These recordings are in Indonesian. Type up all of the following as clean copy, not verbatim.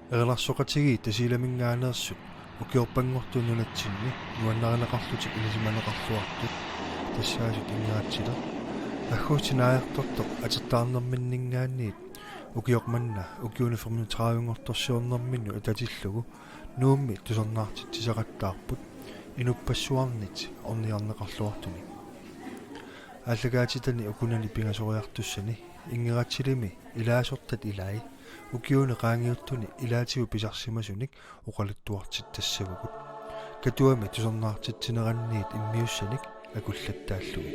Eqelarsoqatigi tasiilamingaaneersut ukiorpangortunulatsinni nuannarineqarlutik ilisimaneqarluartut tassaasut Inngeratsiler аггуутинааярторtoq атертаарнэрминнингаанниит укиорманна укиуни 35-ngortorsiornerminu ататиллугу нуумми тусернаартит тисақаттаарпут инуппассуарнит орниарнеқарлуартуни аллагаатитани укунани пингасориартуссани ингератсилими илаасортат илаи укиуни qaangiuttuni ilaatigu pisarsimasunik uqaluttuartit тассавгут катуами тусернаартитсинеранниит иммиуссаник акуллаттааллуги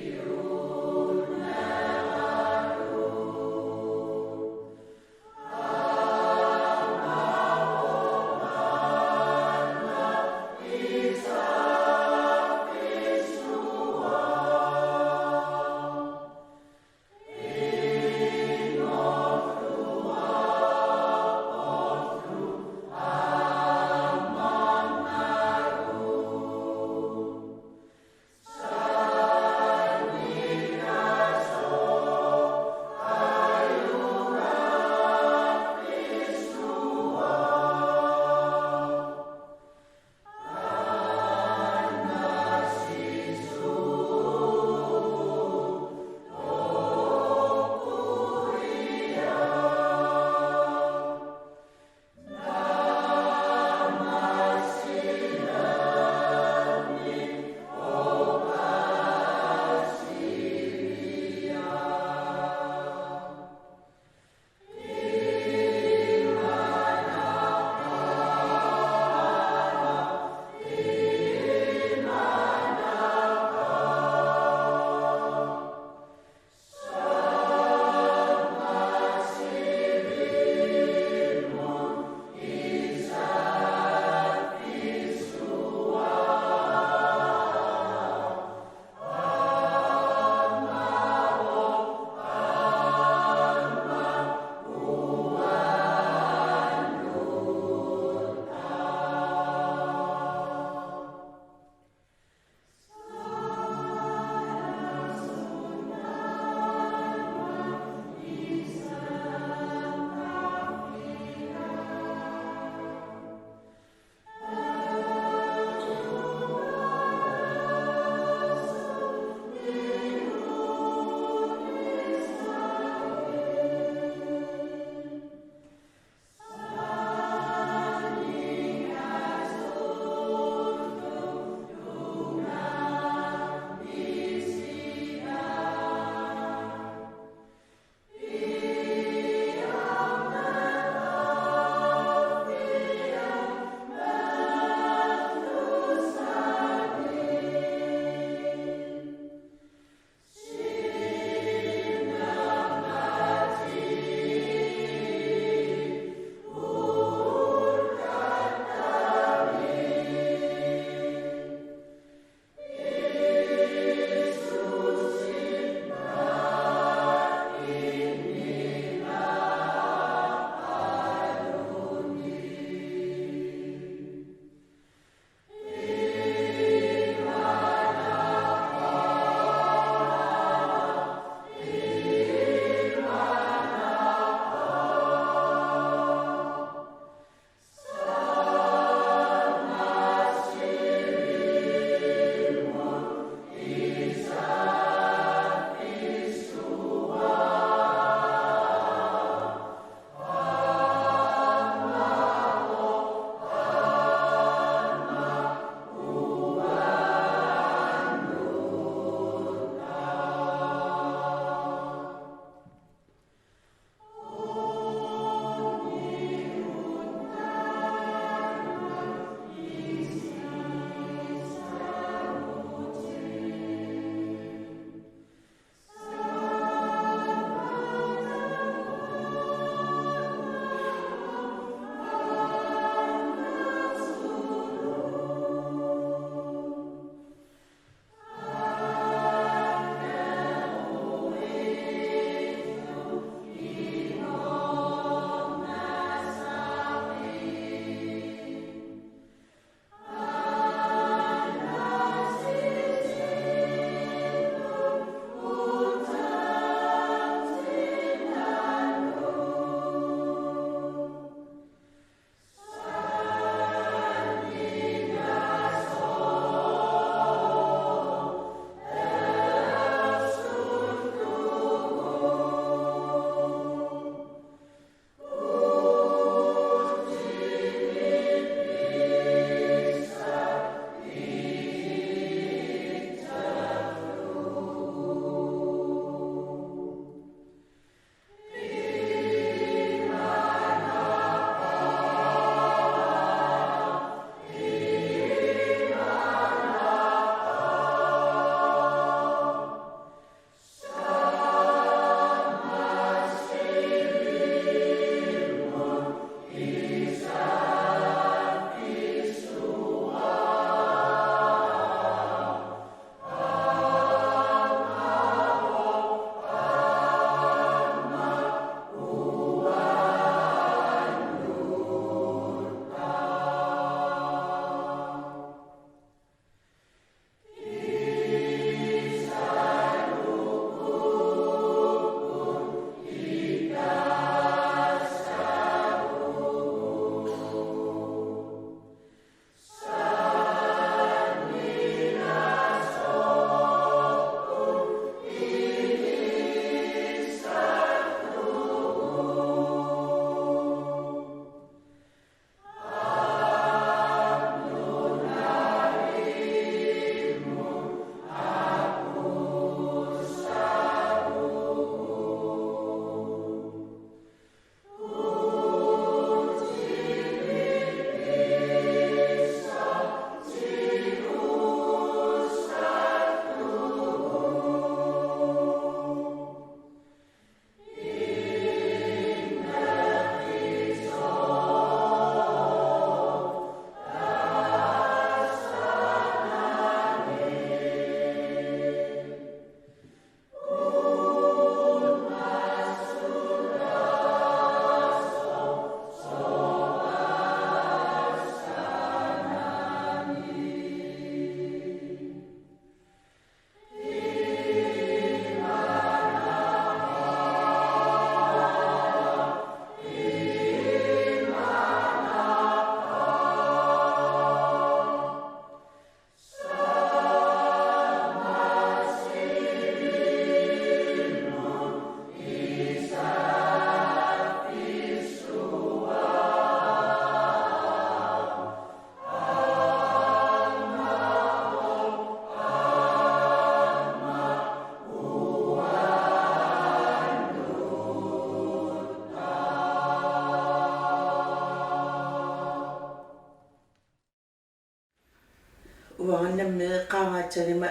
uangannamme qaangaatsanima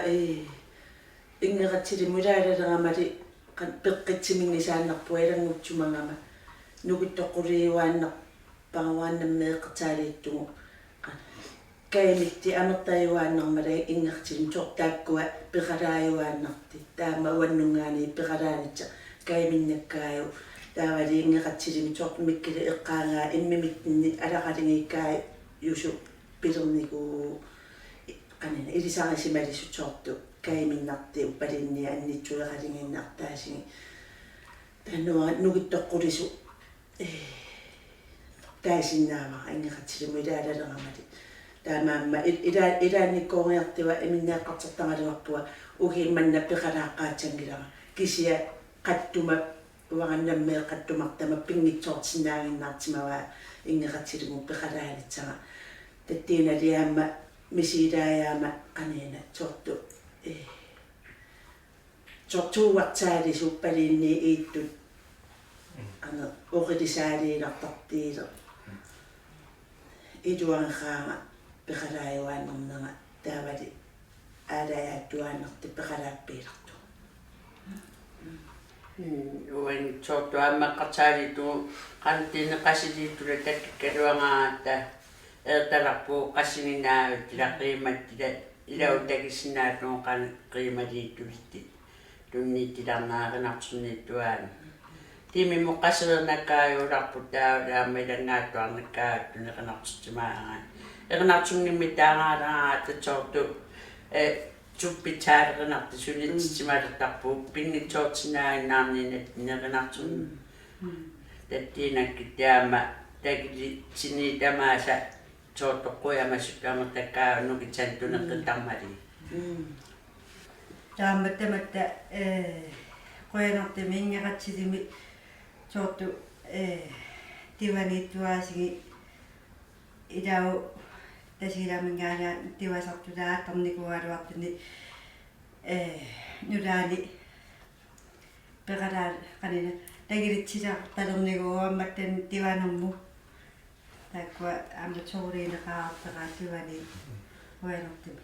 Inngeratsiler mulaalaleramali peqqitsimingnisaannarpu ilanguttumangama nukittoqquliuaannar panguaannamme eqqtaaliittugu kaimitti amertayuaannarmala Inngeratsiler tortaakkua peqalaayuaannarti taama uannungaani peqalaanitsa kaiminnakkaaju taavali Inngeratsiler tort mikkile eqqaangaa immimitni alaqalingiikkaa yusu pilerniku qanina ilisarisimalisutortu kaiminnarti uppalinni annitsuleqalinginnartaasigi tanua nukittoqqulisu taasinnaava Inngeratsiler mulaalaleramali taamaamma ilaannikkooriartiwa iminnaaqartartangalimarpua ugiimmanna peqalaaqqaatsangilama kisia qattuma uangannamme qattumartama pingitsoortinnaaginnaartimava Inngeratsiler peqalaanitsaga tattiinaliaamma misiilaayaama qaniina tortu tortuuartaalisu uppaliinni iittut ana uqilisaaliilartartiile iluanqaanga peqalaayuaannernaga taavali aalayaattuaannerti peqalaappiilartu uan tortu ammaqqartaalitu qantiine qasiliittula takkikkaluangaatta ertalarpu qassiginnaavit ilaqiimattila ilautakissinnaatluun qan qiimaliittulitti tunniittilarnaaqinarsunniittuaani timimmu qasernakkaajuularpu taavalaama ilangaattuarnakkaattu neqinartistimaangaan eqinartungimmittaangaalaata tortu suppitaaleqinarti sunittistimalertarpu pinnitsoortinaaginnaarniinat neqinartun tattiinakki taama takilitsiniitamaasa soottoqquyamassukkamertakkaa nukitsantuneqqittarmali taammattamatta qoyanartimi Inngeratsiler soortu tivaniittuaasigi ilau tasilamingaala tivasartulaattarnikualuartini nulaali peqalaa qanina tagilitsisartalerniguammattan tivanermu takkua amatoriineqaartaqaattivani qoyanartimi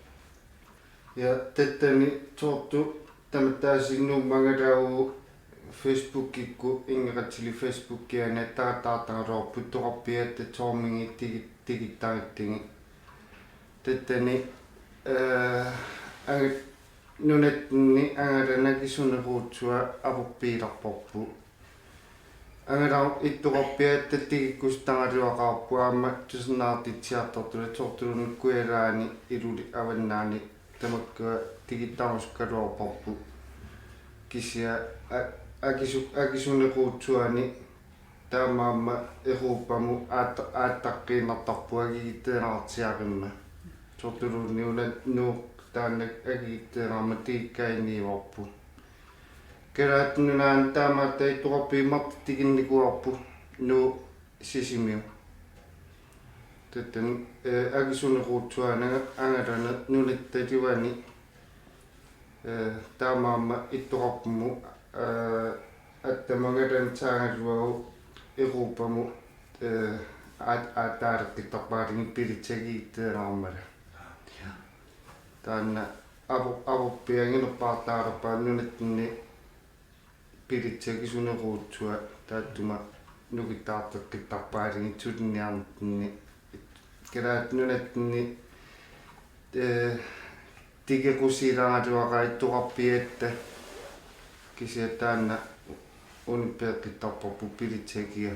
ja tettani soortu tamattaasignummangalaagu Facebook-ikku Inngeratsiler Facebook-kiana taataartaralorpu toqarpiatta toormingi tigittarittingi tettani nunatni angalanakisuneruutsua avuppiilarporpu angalau ittuqarpiatta tigikkustangaluaqarpu aamma tusennaartitsiartortula tortulunukkualaani iluli avannaani tamakkua tigittaruskkaluarporpu kisia akisuneruutsuani taamaamma eruuppamu aattaqqiinartarpu agigitteeraartiarimma tortulunni nuuq taanna agigitteeraarma tiikkainiivorpu keraatnunaan taamatta ittuqarpiimmarti tiginnikuarpu nuu sisimiu tetten agisuneruutsuanaga angalana nulittaliwani taamaamma ittuqarpumu attamagalan taangaluagu eruuppamu aataaleqqittarpaalingi pilitsagiitteeraarmala taanna avuppianginerpaartaalerpaa nunatni pilitsagisuneruutsua taattuma nukittaarteqqittarpaalingi tulinniarnitni keraat nunatni tigequsiilaangaluaqa ittuqarpiatta kisia taanna unippeeqqittarporpu pilitsagia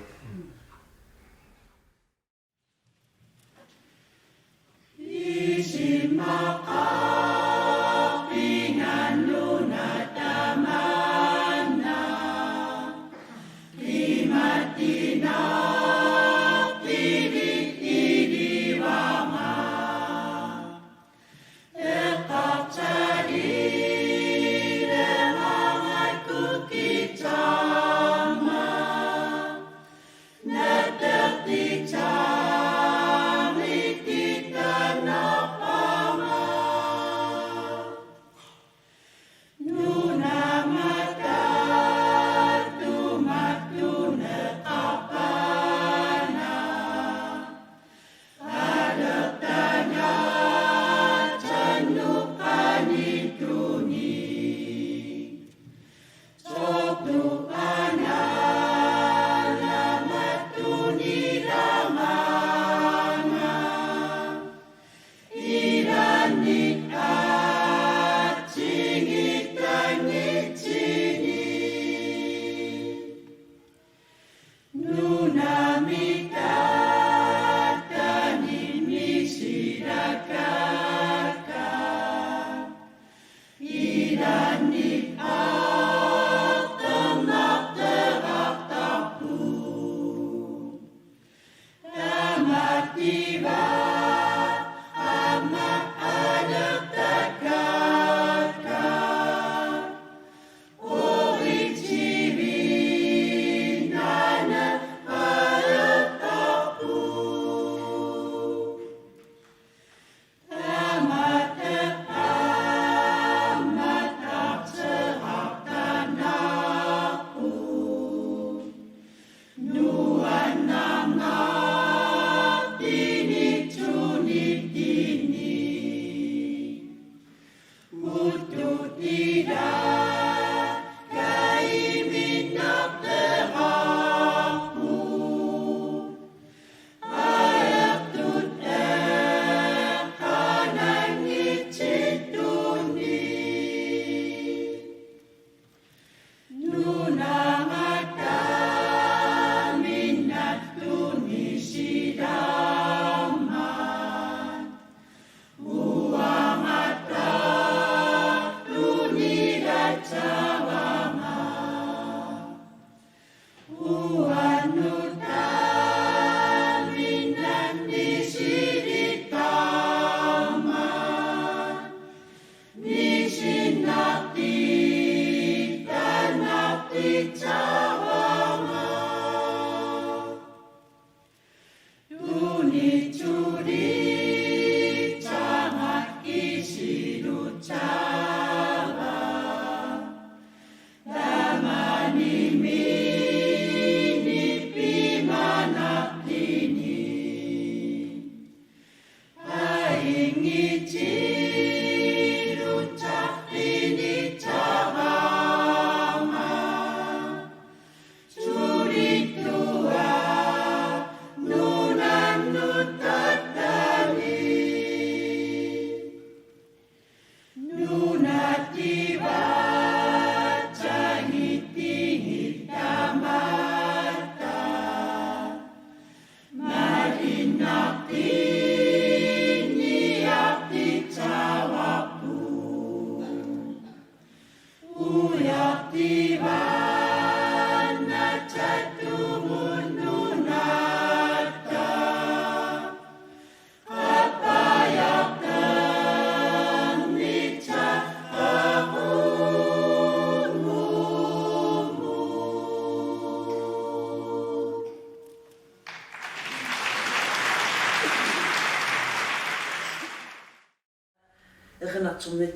Isimakapingan Nunaata mana limatina pilih-pilihwanga eqartaliler mangatku kitama natertitari titanapama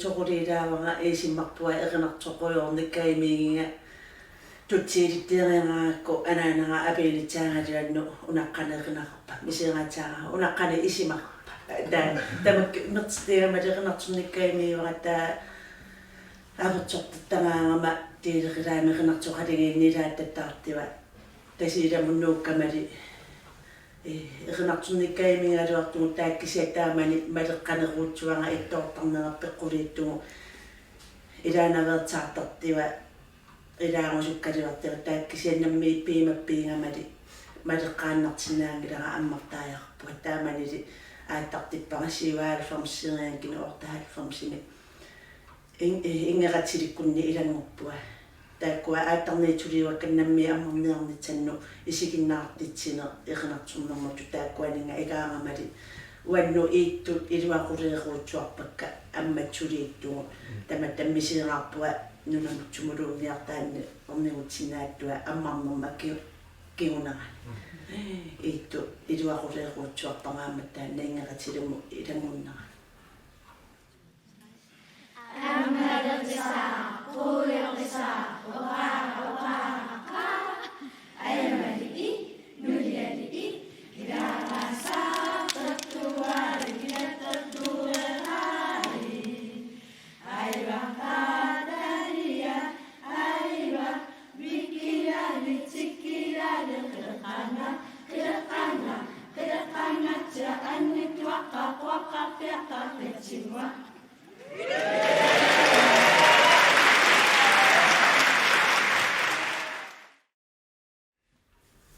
Toquliraavanga isimmarpua eqinartoqujornikkaimiinga tutsiilitteeriangaakku anaanaga apiilitsaangaliannu unaqqaneqinaqarpa misiingaataaga unaqqane isimarpa tamak mertstiamali eqinartornikkaimiivaqa apertortattamaangama tiileqilaami eqinartoqalingiinnilaatattaartiva tasiilamunnuukkamali eqinartornikkaimiingaluartugu taakkisiataamani maleqqaneruutsuanga ittoortarnerappeqquliittugu ilaanavertaartartiva ilaangusukkaluartiva taakkisiannammi piimappiingamali maleqqaannartinaangilaga ammartaajarpua taamanili aattартиппагассиваалфармсириангкину ортаалфармсими ингератсиликкунни илангорпуа тааккуа ааттарниитсулиуакканнамми аммарниарнитсанну исигиннаартитсине эқинартурнэрмуту тааккуанинга игаагамали уанну ииттут илуақулееруутсуарпакка амматсулииттугу таматтаммисиераарпуа нунамутсумулуунниартаанни орнигутсинааттуа аммарнерма кигунерани иитту илуақулееруутсуарпагааматтаанна ингератилуму илангуннера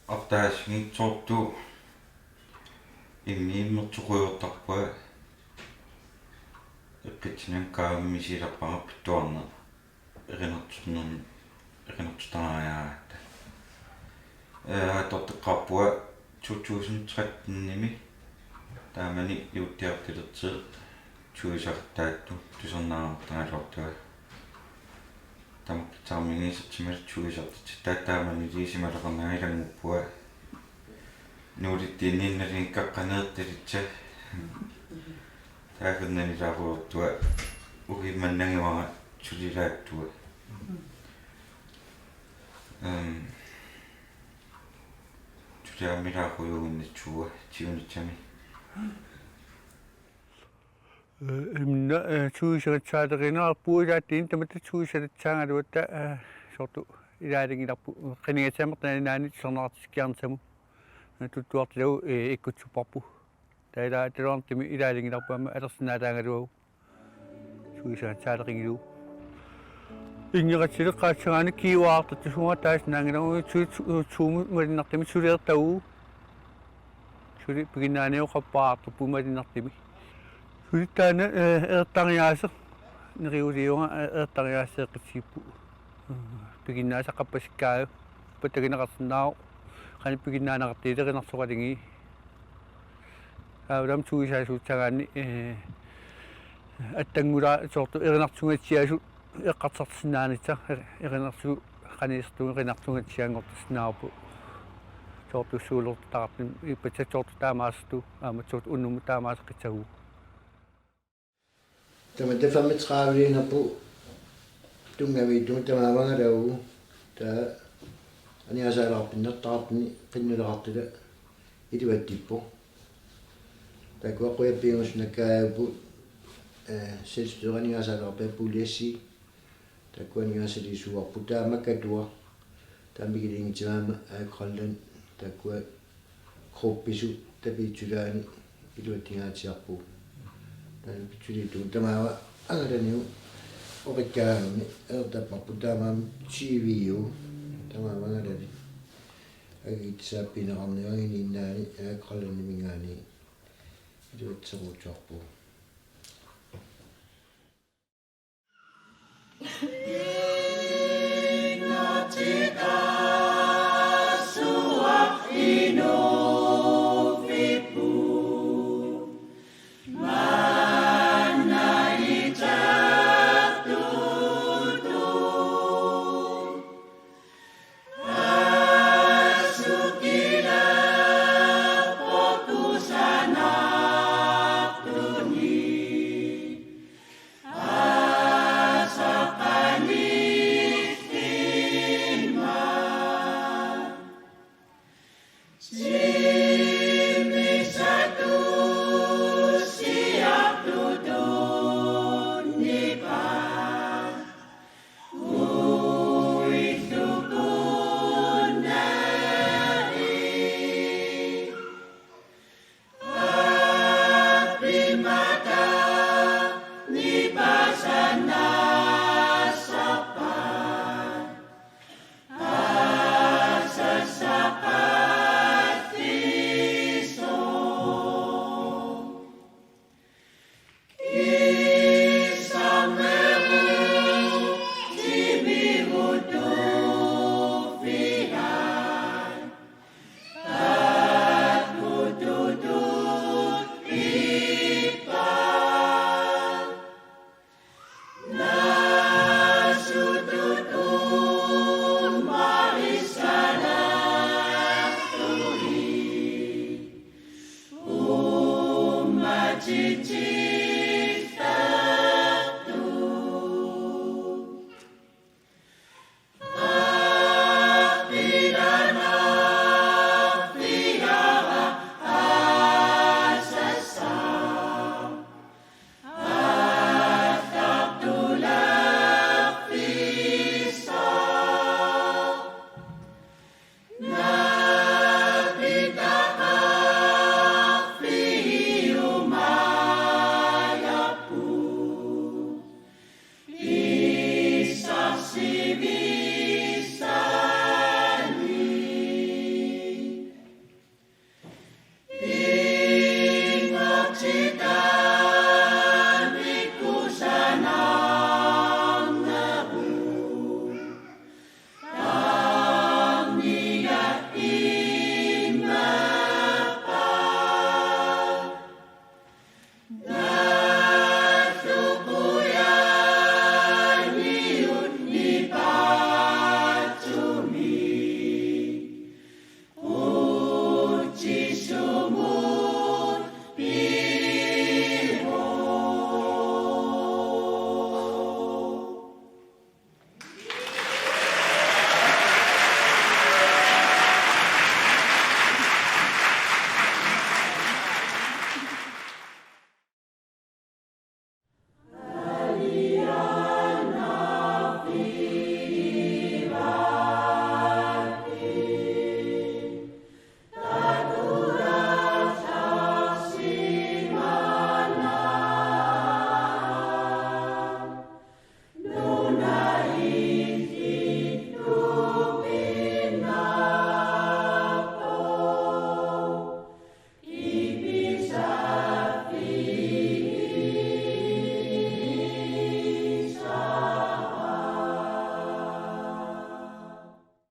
Ортаасгиитсоорту иммииммертуқуйортарпуа эққитсинан кааммисиларпага питтуарна эринертутарааяагаатта тортеққарпуа 2013-ними таамани иуттиартилертил чуисартаатту тусернаарамтагалуартуа тамкитсаармигисатсимал чуисартит тааттаамани лисималеқарнаилангуппуа нуулиттииннинналингкаққанеэрталитса таакернамилааруортуа угимманнагивара сулилааттуа тулиармилааруйугиннатсуа тиунитсами имна чуисеритсаалеринаарпуилааттиин тамата чуисеритсаангалуатта сорту илаалингиларпу қинигасаамертанаани сорнаартискиарнсаму туттуартилау иккутсупарпу таилаатилуартими илаалингиларпуама алерсинаалаангалуагу чуисеритсаалерингилу ингератсилер qaatсагаани киуаартат суга тааснаангилагу цууму малиннартими сулиертагу сули пигинааниоқарпаарту пумалиннартими сулиттаана эртариаасер нериулиунга эртариаассеэққитсиппу пигиннаасаққаппасиккааю патагинеқарсинаа қани пигиннаанеқартиилеринарсоқалинги аудам туисаасуутсагаани аттангула соорту эринартунгатсиасу эққартартсинаанита эринарту қаниисту эринартунгатсиангортаснаарпу соорту суулертартарпин иппатсаатсоорту таамаасту ааматсуут уннуму таамаасеққитсагу Tämä 35 på tungaviitun tämä vangarau tää ani asalaapin taapni pinnulartila ituattippo tää kuaquyappiungus nakaapu selvstyrani asalaape puliasi tää kuani asalisuarpu taamakatua taamikilingitimaama aakrallan tää kua kroppisu tapitulaani ituattingaatiarpu Pituli tämä angadaniu orikkaanni ertapappu tämä chiviu tämä angadani agitsaappinerarni agininnaani aakrallani mingaani iluatseruutsorpu